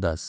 10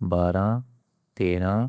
12, 13,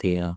13,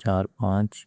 4, 5,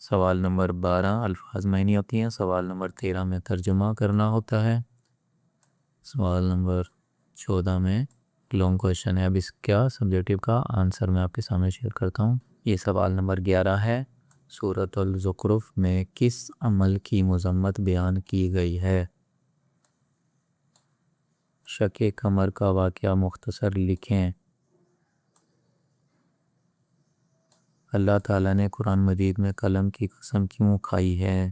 سوال نمبر 12 الفاظ معنی ہوتی ہیں، سوال نمبر 13 میں ترجمہ کرنا ہوتا ہے، سوال نمبر 14 میں لانگ کویشچن ہے۔ اب اس کیا سبجیکٹیو کا آنسر میں آپ کے سامنے شیئر کرتا ہوں۔ یہ سوال نمبر 11 ہے، سورۃ الزخرف میں کس عمل کی مذمت بیان کی گئی ہے؟ شق قمر کا واقعہ مختصر لکھیں۔ اللہ تعالیٰ نے قرآن مجید میں قلم کی قسم کیوں کھائی ہے؟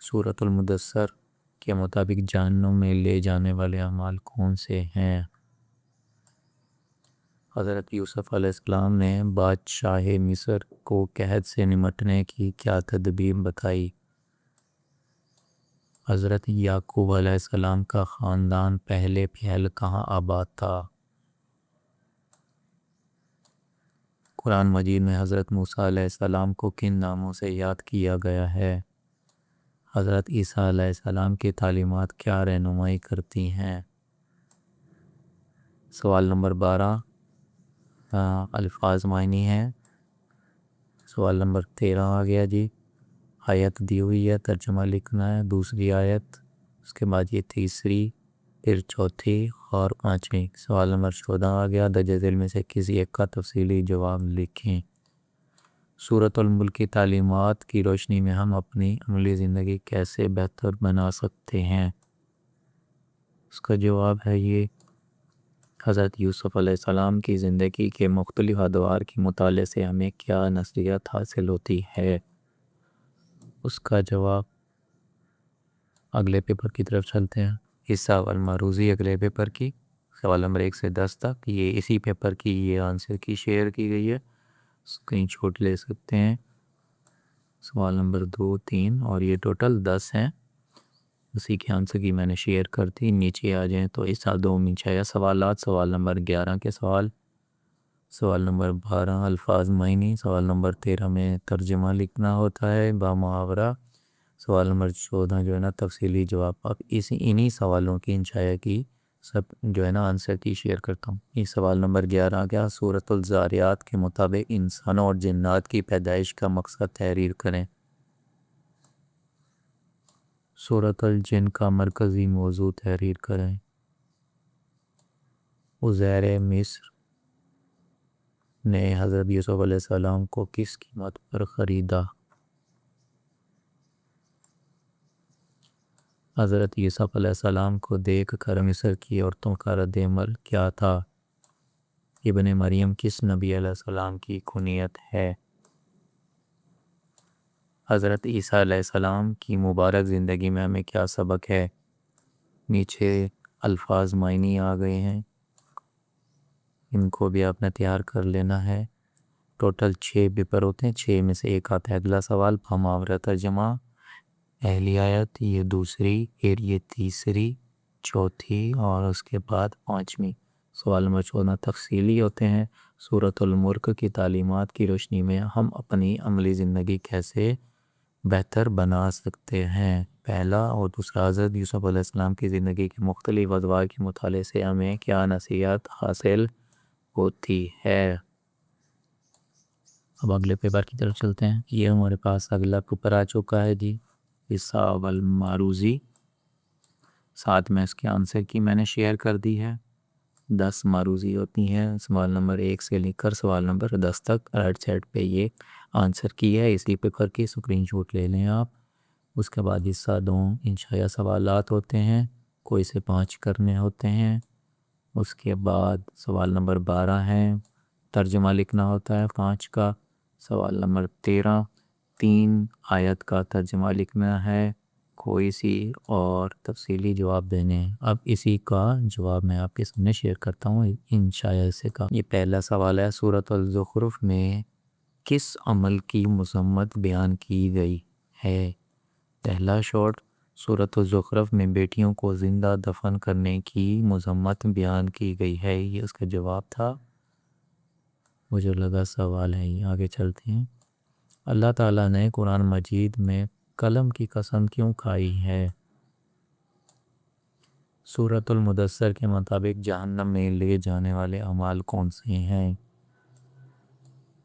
سورۃ المدثر کے مطابق جہنم میں لے جانے والے اعمال کون سے ہیں؟ حضرت یوسف علیہ السلام نے بادشاہ مصر کو قحط سے نمٹنے کی کیا تدبیر بتائی؟ حضرت یعقوب علیہ السلام کا خاندان پہلے پہل کہاں آباد تھا؟ قرآن مجید میں حضرت موسیٰ علیہ السلام کو کن ناموں سے یاد کیا گیا ہے؟ حضرت عیسیٰ علیہ السلام کی تعلیمات کیا رہنمائی کرتی ہیں؟ سوال نمبر 12 الفاظ معنی ہیں۔ سوال نمبر 13 آ گیا جی، آیت دی ہوئی ہے، ترجمہ لکھنا ہے، دوسری آیت، اس کے بعد یہ تیسری، پھر چوتھی اور پانچویں۔ سوال نمبر 14 آ گیا، درج ذیل میں سے کسی ایک کا تفصیلی جواب لکھیں۔ سورۃ الملک کی تعلیمات کی روشنی میں ہم اپنی عملی زندگی کیسے بہتر بنا سکتے ہیں؟ اس کا جواب ہے یہ، حضرت یوسف علیہ السلام کی زندگی کے مختلف ادوار کے مطالعے سے ہمیں کیا نصیحت حاصل ہوتی ہے؟ اس کا جواب، اگلے پیپر کی طرف چلتے ہیں۔ حصہ والمعروضی اگلے پیپر کی، سوال نمبر 1 سے 10 تک، یہ اسی پیپر کی یہ آنسر کی شیئر کی گئی ہے، اسکرین شاٹ لے سکتے ہیں۔ سوال نمبر 2، 3 اور یہ ٹوٹل 10 ہیں، اسی کے آنسر کی میں نے شیئر کر دی۔ نیچے آ جائیں تو حصہ 2 میں چھایا سوالات، سوال نمبر 11 کے سوال، سوال نمبر 12 الفاظ معنی، سوال نمبر 13 میں ترجمہ لکھنا ہوتا ہے با محاورہ، سوال نمبر 14 جو ہے نا تفصیلی جواب۔ اب انہی سوالوں کی انشاء کی سب جو ہے نا آنسر کی شیئر کرتا ہوں۔ یہ سوال نمبر 11 آ گیا، سورۃ الذاریات کے مطابق انسانوں اور جنات کی پیدائش کا مقصد تحریر کریں۔ سورۃ الجن کا مرکزی موضوع تحریر کریں۔ عزیر مصر نے حضرت یوسف علیہ السلام کو کس قیمت پر خریدا؟ حضرت یوسف علیہ السلام کو دیکھ کر مصر کی عورتوں کا رد عمل کیا تھا؟ ابن مریم کس نبی علیہ السلام کی کنیت ہے؟ حضرت عیسیٰ علیہ السلام کی مبارک زندگی میں ہمیں کیا سبق ہے؟ نیچے الفاظ معنی آ گئے ہیں، ان کو بھی آپ نے تیار کر لینا ہے۔ ٹوٹل 6 پیپر ہوتے ہیں، 6 میں سے ایک آتا ہے۔ اگلا سوال بامحاورہ ترجمہ، پہلی آیت، یہ دوسری، پھر یہ تیسری، چوتھی اور اس کے بعد پانچویں۔ سوال نمبر 14 تفصیلی ہوتے ہیں۔ سورۃ الملک کی تعلیمات کی روشنی میں ہم اپنی عملی زندگی کیسے بہتر بنا سکتے ہیں؟ پہلا اور دوسرا، حضرت یوسف علیہ السلام کی زندگی کے مختلف ادوار کے مطالعے سے ہمیں کیا نصیحت حاصل ہوتی ہے؟ اب اگلے پیپر کی طرف چلتے ہیں۔ یہ ہمارے پاس اگلا پیپر آ چکا ہے جی، حصہ والمعروضی، ساتھ میں اس کے آنسر کی میں نے شیئر کر دی ہے۔ 10 معروضی ہوتی ہیں، سوال نمبر 1 سے لے کر سوال نمبر 10 تک رائٹ سائڈ پہ یہ آنسر کی ہے، اسی پیپر کی اسکرین شاٹ لے لیں آپ۔ اس کے بعد حصہ 2 انشاء سوالات ہوتے ہیں، کوئی سے 5 کرنے ہوتے ہیں۔ اس کے بعد سوال نمبر 12 ہے، ترجمہ لکھنا ہوتا ہے 5 کا۔ سوال نمبر 13، 3 آیت کا ترجمہ لکھنا ہے کوئی سی، اور تفصیلی جواب دینے ہیں۔ اب اسی کا جواب میں آپ کے سامنے شیئر کرتا ہوں انشاء سے کا۔ یہ پہلا سوال ہے، سورۃ الزخرف میں کس عمل کی مذمت بیان کی گئی ہے؟ پہلا شارٹ، سورۃ الزخرف میں بیٹیوں کو زندہ دفن کرنے کی مذمت بیان کی گئی ہے، یہ اس کا جواب تھا۔ مجھے لگا سوال ہے، یہ آگے چلتے ہیں۔ اللہ تعالیٰ نے قرآن مجید میں قلم کی قسم کیوں کھائی ہے؟ سورۃ المدثر کے مطابق جہنم میں لے جانے والے اعمال کون سے ہیں؟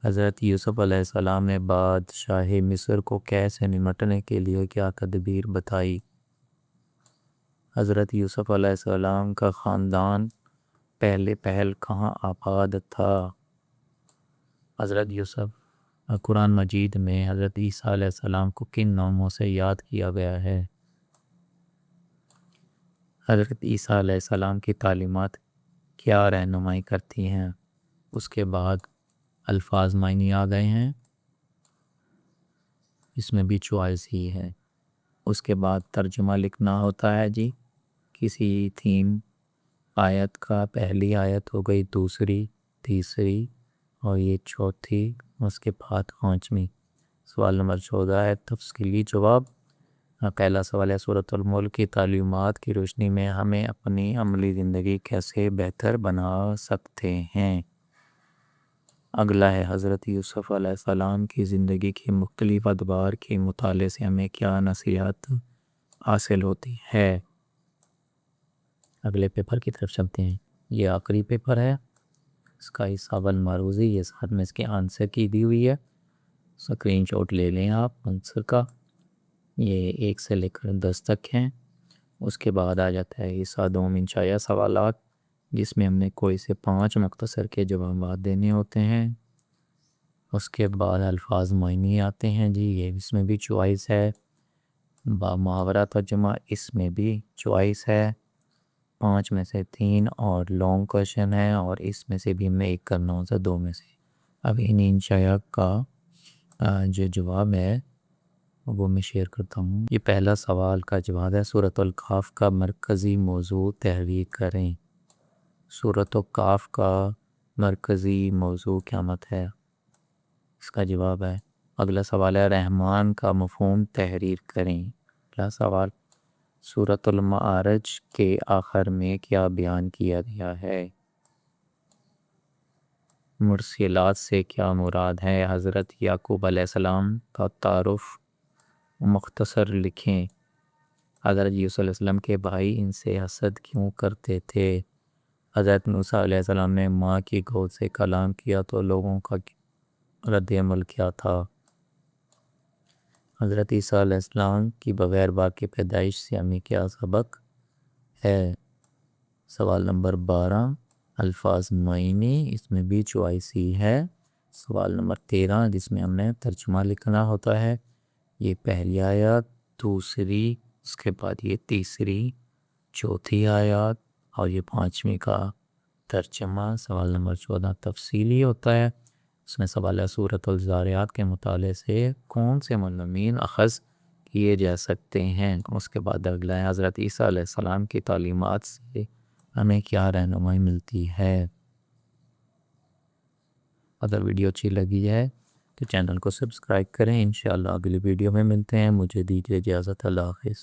حضرت یوسف علیہ السلام نے بادشاہ مصر کو کیسے نمٹنے کے لیے کیا تدبیر بتائی؟ حضرت یوسف علیہ السلام کا خاندان پہل کہاں آباد تھا؟ حضرت یوسف قرآن مجید میں حضرت عیسیٰ علیہ السلام کو کن ناموں سے یاد کیا گیا ہے؟ حضرت عیسیٰ علیہ السلام کی تعلیمات کیا رہنمائی کرتی ہیں؟ اس کے بعد الفاظ معنی آ گئے ہیں، اس میں بھی چوائس ہی ہے۔ اس کے بعد ترجمہ لکھنا ہوتا ہے جی، کسی تھیم آیت کا پہلی آیت ہو گئی، دوسری، تیسری اور یہ چوتھی، اس کے بعد پانچویں۔ سوال نمبر 14 ہے تفصیلی جواب۔ پہلا سوال ہے سورۃ الملک کی تعلیمات کی روشنی میں ہمیں اپنی عملی زندگی کیسے بہتر بنا سکتے ہیں؟ اگلا ہے حضرت یوسف علیہ السلام کی زندگی کی مختلف ادوار کے مطالعے سے ہمیں کیا نصیحت حاصل ہوتی ہے؟ اگلے پیپر کی طرف چلتے ہیں۔ یہ آخری پیپر ہے، اس کا حصہ اول معروضی، یہ ساتھ میں اس کے آنسر کی دی ہوئی ہے، اسکرین شاٹ لے لیں آپ آنسر کا۔ یہ 1 سے لے کر 10 تک ہیں۔ اس کے بعد آ جاتا ہے حصہ دوم انشائیہ سوالات، جس میں ہم نے کوئی سے 5 مختصر کے جوابات دینے ہوتے ہیں۔ اس کے بعد الفاظ معنی آتے ہیں جی، یہ اس میں بھی چوائس ہے۔ محاورہ ترجمہ، اس میں بھی چوائس ہے، 5 میں سے 3 اور لانگ کوشچن ہے، اور اس میں سے بھی ہمیں ایک کرنا ہوتا ہے 2 میں سے۔ اب ان انشائیہ کا جو جواب ہے وہ میں شیئر کرتا ہوں۔ یہ پہلا سوال کا جواب ہے سورۃ الکہف کا مرکزی موضوع تحریر کریں۔ سورۃ الکہف کا مرکزی موضوع قیامت ہے، اس کا جواب ہے۔ اگلا سوال ہے رحمان کا مفہوم تحریر کریں۔ اگلا سوال سورۃ المعارج کے آخر میں کیا بیان کیا گیا ہے؟ مرسلات سے کیا مراد ہے؟ حضرت یعقوب علیہ السلام کا تعارف مختصر لکھیں۔ حضرت یوسف علیہ السلام کے بھائی ان سے حسد کیوں کرتے تھے؟ حضرت موسیٰ علیہ السلام نے ماں کی گود سے کلام کیا تو لوگوں کا رد عمل کیا تھا؟ حضرت عیسیٰ علیہ السلام کی بغیر باپ کی پیدائش سے ہمیں کیا سبق ہے؟ سوال نمبر 12 الفاظ معنی، اس میں بھی چوائس ہی ہے۔ سوال نمبر 13 جس میں ہم نے ترجمہ لکھنا ہوتا ہے، یہ پہلی آیات، دوسری، اس کے بعد یہ تیسری، چوتھی آیات اور یہ 5ویں کا ترجمہ۔ سوال نمبر 14 تفصیلی ہوتا ہے، اس میں سوال ہے سورۃ الزاریات کے مطالعے سے کون سے مضامین اخذ کیے جا سکتے ہیں؟ اس کے بعد اگلا ہے حضرت عیسیٰ علیہ السلام کی تعلیمات سے ہمیں کیا رہنمائی ملتی ہے؟ اگر ویڈیو اچھی لگی ہے تو چینل کو سبسکرائب کریں۔ انشاءاللہ اگلی ویڈیو میں ملتے ہیں، مجھے دیجیے اجازت، اللہ حافظ۔